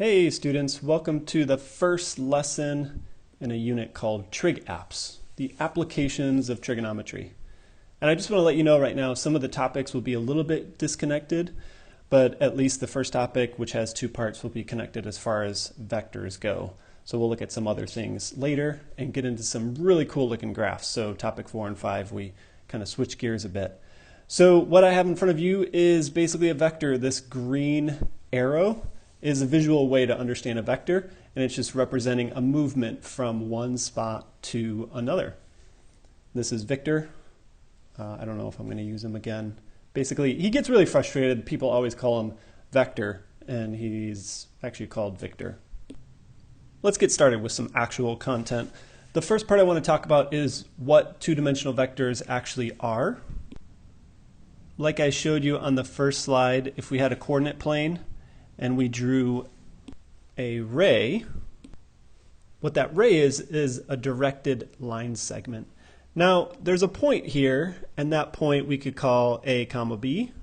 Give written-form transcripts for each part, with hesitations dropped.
Hey students, welcome to the first lesson in a unit called TrigApps, the applications of trigonometry. And I just want to let you know right now some of the topics will be a little bit disconnected, but at least the first topic, which has two parts, will be connected as far as vectors go. So we'll look at some other things later and get into some really cool looking graphs. So topic 4 and 5, we kind of switch gears a bit. So what I have in front of you is basically a vector. This green arrow is a visual way to understand a vector, and it's just representing a movement from one spot to another. This is Victor. I don't know if I'm going to use him again. Basically, he gets really frustrated. People always call him Vector, and he's actually called Victor. Let's get started with some actual content. The first part I want to talk about is what two-dimensional vectors actually are. Like I showed you on the first slide, if we had a coordinate plane and we drew a ray, what that ray is a directed line segment. Now, there's a point here, and that point we could call A comma B.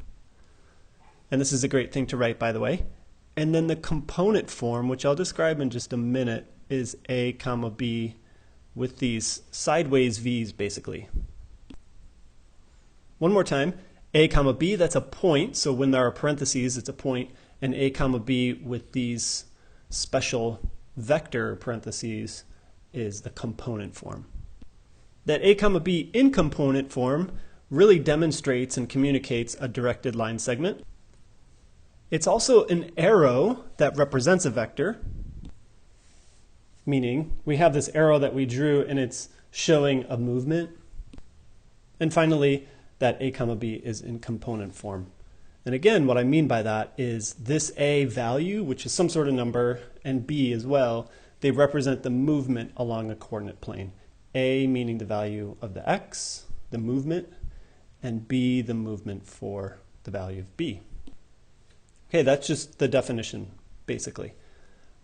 And this is a great thing to write, by the way. And then the component form, which I'll describe in just a minute, is A comma B with these sideways V's, basically. One more time. A comma B, that's a point. So when there are parentheses, it's a point. And A comma B with these special vector parentheses is the component form. That A comma B in component form really demonstrates and communicates a directed line segment. It's also an arrow that represents a vector, meaning we have this arrow that we drew and it's showing a movement. And finally, that A comma B is in component form. And again, what I mean by that is this A value, which is some sort of number, and B as well, they represent the movement along a coordinate plane. A meaning the value of the X, the movement, and B the movement for the value of B. Okay, that's just the definition, basically.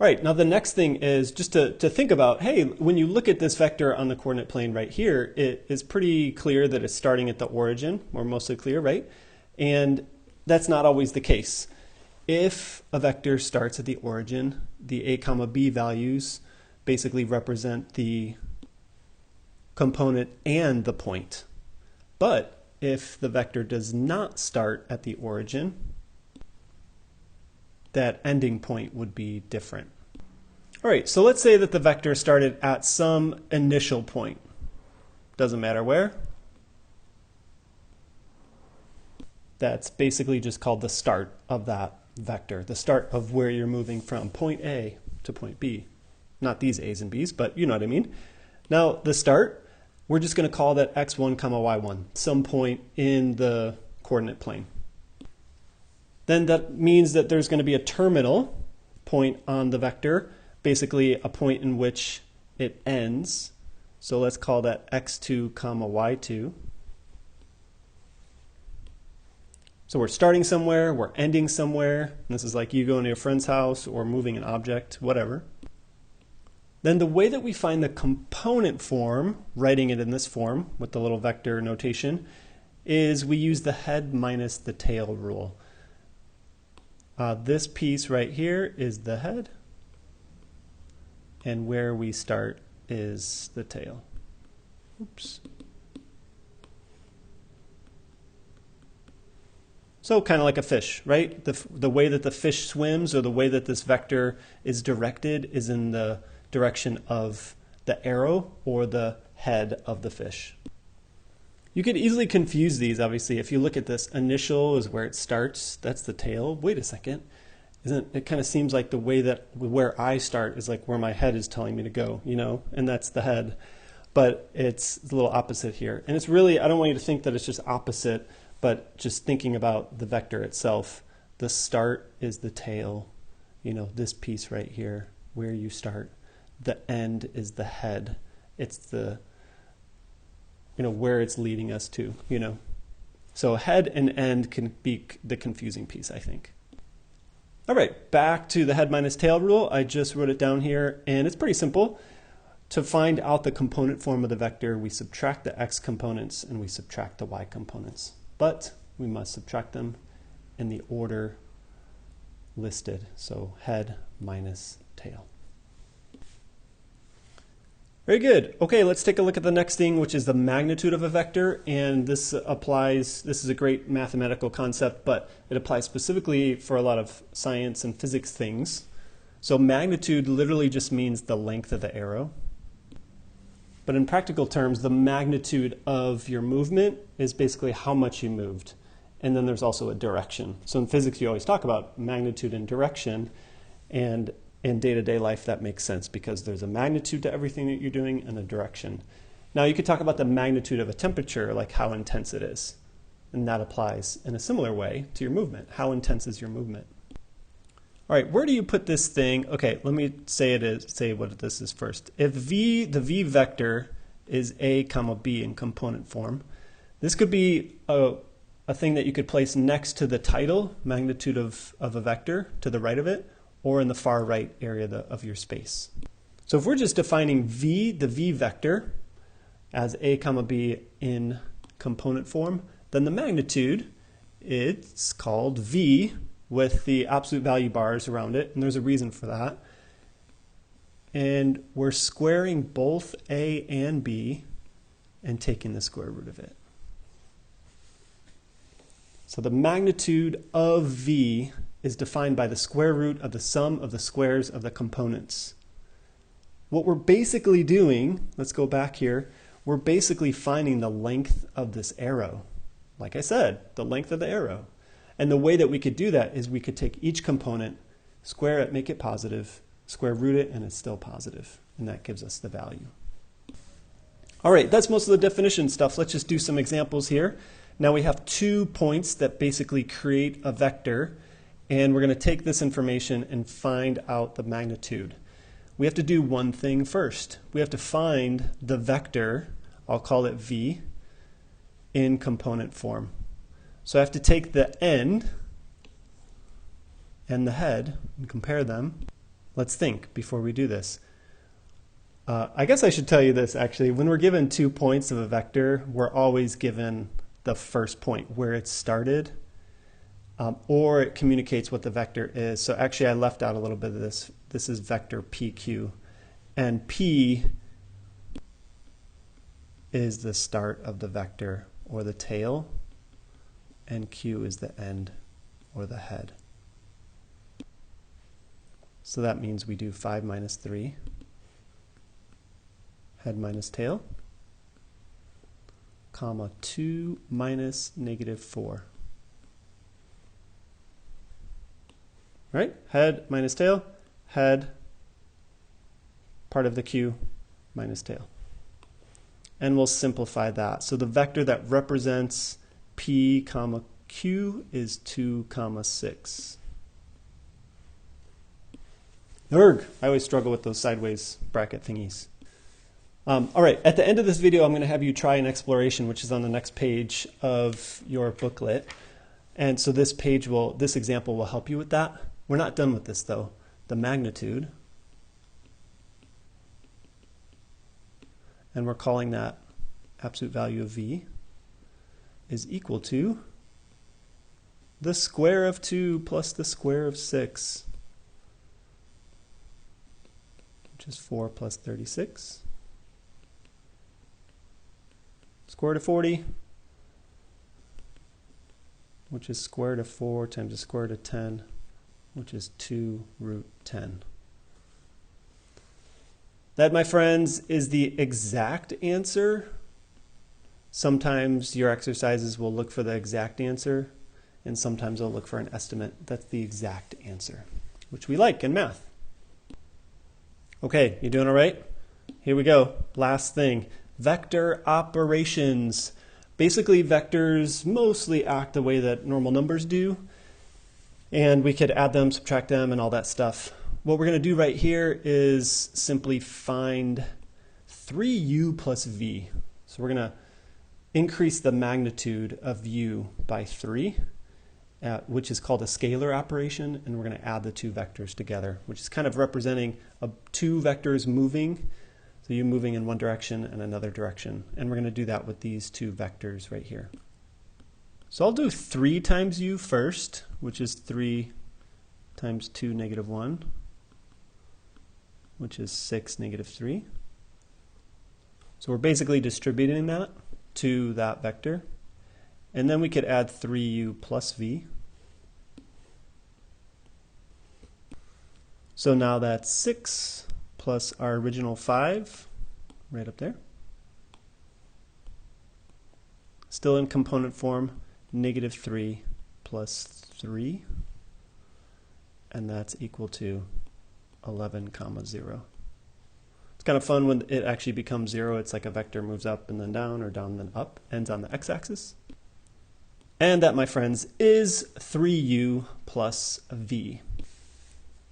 All right, now the next thing is just to think about, hey, when you look at this vector on the coordinate plane right here, it is pretty clear that it's starting at the origin, or mostly clear, right? And that's not always the case. If a vector starts at the origin, the A comma B values basically represent the component and the point. But if the vector does not start at the origin, that ending point would be different. All right, so let's say that the vector started at some initial point. Doesn't matter where. That's basically just called the start of that vector, the start of where you're moving from point A to point B. Not these A's and B's, but you know what I mean. Now, the start, we're just going to call that x1, y1, some point in the coordinate plane. Then that means that there's going to be a terminal point on the vector, basically a point in which it ends. So let's call that x2, y2. So we're starting somewhere, we're ending somewhere. And this is like you going to your friend's house or moving an object, whatever. Then the way that we find the component form, writing it in this form with the little vector notation, is we use the head minus the tail rule. This piece right here is the head, and where we start is the tail. Oops. So kind of like a fish, right? The way that the fish swims, or the way that this vector is directed, is in the direction of the arrow or the head of the fish. You could easily confuse these, obviously. If you look at this, initial is where it starts. That's the tail. Wait a second. It kind of seems like the way that where I start is like where my head is telling me to go, you know, and that's the head. But it's a little opposite here. And it's really, I don't want you to think that it's just opposite, but just thinking about the vector itself. The start is the tail, you know, this piece right here, where you start. The end is the head. It's the, you know, where it's leading us to, you know. So head and end can be the confusing piece, I think. All right, back to the head minus tail rule. I just wrote it down here, and it's pretty simple. To find out the component form of the vector, we subtract the x components and we subtract the y components. But we must subtract them in the order listed. So head minus tail. Very good. Okay, let's take a look at the next thing, which is the magnitude of a vector. And this is a great mathematical concept, but it applies specifically for a lot of science and physics things. So magnitude literally just means the length of the arrow. But in practical terms, the magnitude of your movement is basically how much you moved. And then there's also a direction. So in physics, you always talk about magnitude and direction. And in day-to-day life, that makes sense because there's a magnitude to everything that you're doing and a direction. Now, you could talk about the magnitude of a temperature, like how intense it is. And that applies in a similar way to your movement. How intense is your movement? All right, where do you put this thing? Okay, let me say what this is first. If the v vector is a comma b in component form, this could be a thing that you could place next to the title, magnitude of a vector, to the right of it, or in the far right area of your space. So if we're just defining the v vector, as a comma b in component form, then the magnitude, it's called v with the absolute value bars around it, and there's a reason for that. And we're squaring both a and b and taking the square root of it. So the magnitude of v is defined by the square root of the sum of the squares of the components. What we're basically doing, let's go back here, we're basically finding the length of this arrow. Like I said, the length of the arrow. And the way that we could do that is we could take each component, square it, make it positive, square root it, and it's still positive. And that gives us the value. All right, that's most of the definition stuff. Let's just do some examples here. Now we have 2 points that basically create a vector. And we're going to take this information and find out the magnitude. We have to do one thing first. We have to find the vector, I'll call it v, in component form. So I have to take the end and the head and compare them. Let's think before we do this. I guess I should tell you this actually. When we're given 2 points of a vector, we're always given the first point, where it started. Or it communicates what the vector is. So actually I left out a little bit of this. This is vector PQ. And P is the start of the vector or the tail. And Q is the end or the head. So that means we do 5 minus 3, head minus tail, comma 2 minus negative 4. Right? Head minus tail, head, part of the Q minus tail. And we'll simplify that. So the vector that represents P comma Q is 2 comma 6. Erg! I always struggle with those sideways bracket thingies. All right, at the end of this video, I'm going to have you try an exploration, which is on the next page of your booklet. And so this example will help you with that. We're not done with this though. The magnitude, and we're calling that absolute value of v, is equal to the square of 2 plus the square of 6, which is 4 plus 36, square root of 40, which is square root of 4 times the square root of 10, which is 2 root 10. That, my friends, is the exact answer. Sometimes your exercises will look for the exact answer, and sometimes they'll look for an estimate. That's the exact answer, which we like in math. Okay, you doing all right? Here we go. Last thing, vector operations. Basically, vectors mostly act the way that normal numbers do. And we could add them, subtract them, and all that stuff. What we're going to do right here is simply find 3u plus v. So we're going to increase the magnitude of u by 3, which is called a scalar operation, and we're going to add the 2 vectors together, which is kind of representing 2 vectors moving. So you moving in one direction and another direction. And we're going to do that with these 2 vectors right here. So I'll do 3 times u first, which is 3 times 2, negative 1, which is 6, negative 3. So we're basically distributing that to that vector. And then we could add 3u plus v. So now that's 6 plus our original 5, right up there. Still in component form, negative 3 plus 3, and that's equal to 11 comma 0. It's kind of fun when it actually becomes 0. It's like a vector moves up and then down, or down and then up, ends on the x-axis. And that, my friends, is 3u plus v.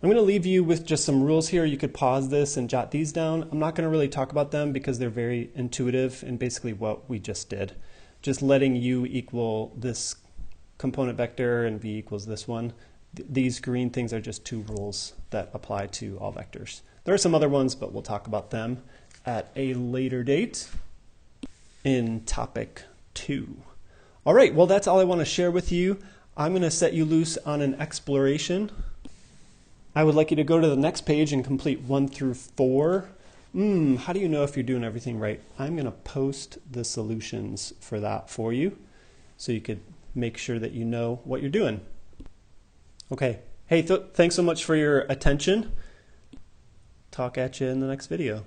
I'm going to leave you with just some rules here. You could pause this and jot these down. I'm not going to really talk about them because they're very intuitive and basically what we just did. Just letting u equal this component vector and v equals this one. These green things are just two rules that apply to all vectors. There are some other ones, but we'll talk about them at a later date in topic 2. All right, well, that's all I want to share with you. I'm going to set you loose on an exploration. I would like you to go to the next page and complete 1 through 4. How do you know if you're doing everything right? I'm going to post the solutions for that for you so you could make sure that you know what you're doing. Okay. Hey, thanks so much for your attention. Talk at you in the next video.